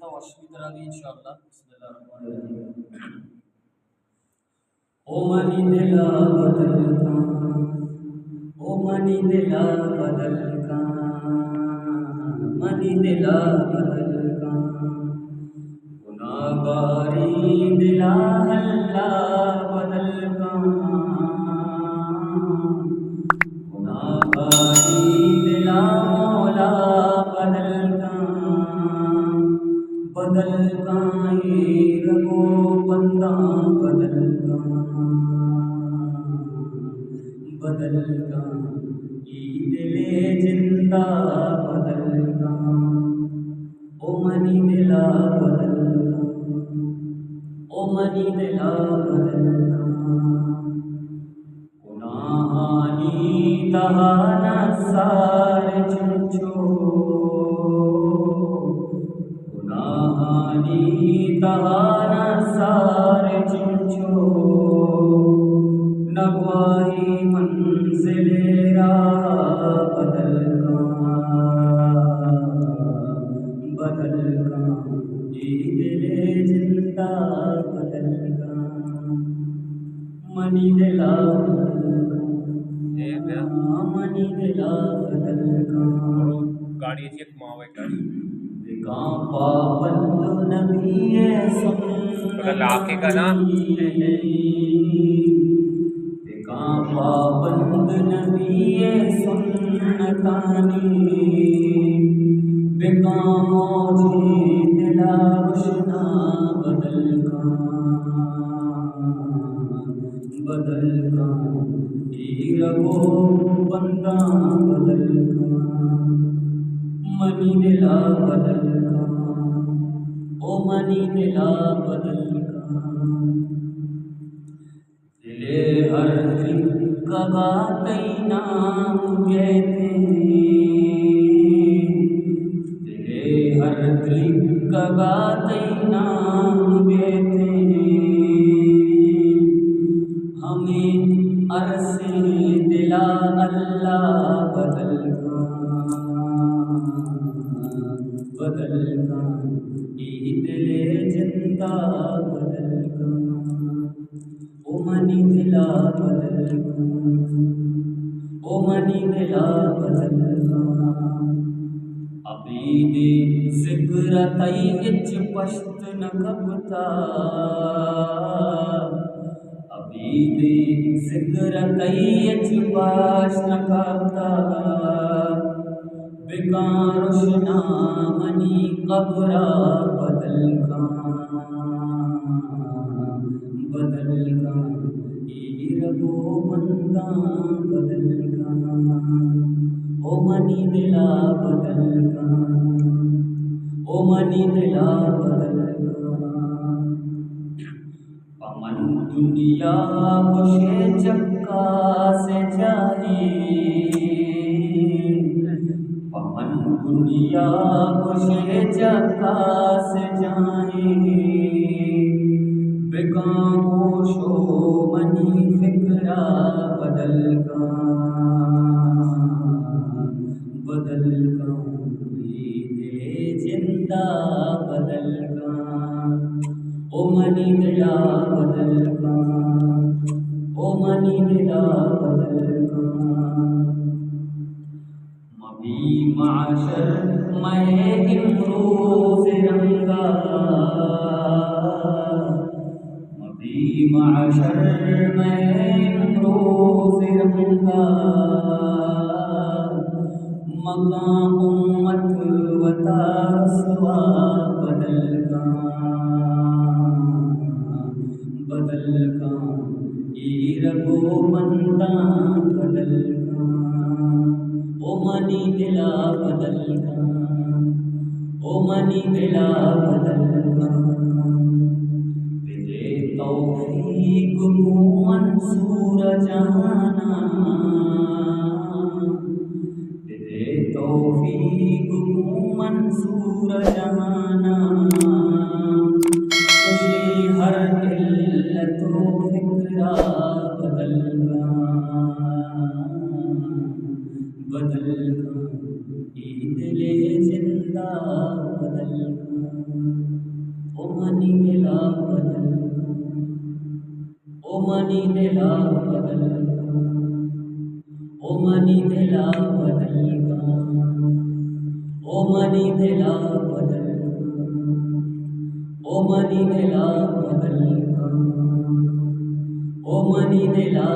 करता हूँ अश्विनी दी इंशाअल्लाह। बिस्मिल्लाहिर्रहमानिर्रहीम। ओ मनी दिला बदल का, ओ मनी दिला बदल का, मनी दिला बदल का, गुनाहगारी दिला हल्ला बदल का, गुनाहगारी दिला मौला बदल का, बदल का ये रबो बंदा बदल का, बदल का ये दिले जिंदा बदल का, ओ मनी दिला बदल का, ओ मनी दिला बदल का, गुनाहानी तहाना सार चुंचो, गुनाहानी तहाना सार चुंचो, नगवाही मंजिलेरा बदल का, बदल का ये दिले जिंदा बदल का, मनी दिला मनी दिला बदल का, गाड़ी से घुमावे गाड़ी पाबंद नबी अगर लाके का ना पाबंद नबी सुन्नतानी, बेकामों दिला रुशना बदल का, बदल का ये रबो बंदा बदल का, मनी दिला बदल का, ओ मनी दिला बदल का, दिले हर कगा कई नाम कहते, दिले हर कगा कई नाम कहते, हमें अरसे दिला अल्लाह बदल का, बदल का ये दिले जिंदा बदल का, ओ मनी दिला बदल का, ओ मनी दिला बदल का, अभी दे जिक्र तई इच पश्त न कबता, अभी दे जिक्र तई इच पाश न कबता, बेकारुशना मनी कबरा बदल का, बदल का ये रबो बंदा बदल का, ओ मनी दिला बदल का, ओ मनी दिला बदल का, पमन दुनिया खुशे चक्का से जाए, पमन दुनिया खुशे चक्का से जाए, बेकामोशो मनी फिक्रा बदल का, बदल का ये दिले जिंदा बदल का, ओ मनी दिला बदल का, ओ मनी दिला बदल का, मबी माशर मैं इम्रोज रंगा, मबी माशर मैं इम्रोज रंगा, मकाम उम्मत वता रसवा बदल का, बदल का ये रबो बंदा बदल का, ओ मनी दिला बदल का, ओ मनी दिला बदल का, तेरे तौफीक को मंसूर जाना, तेरे तौफीक को मंसूर जाना, तुझे हर इल्लतो फिक्रा बदल का, बदल का ये दिले जिंदा बदल का। मनी दिला बदल ओ मनी दिला बदल ओ मनी दिला बदल ओ मनी दिला बदल ओ मनी दिला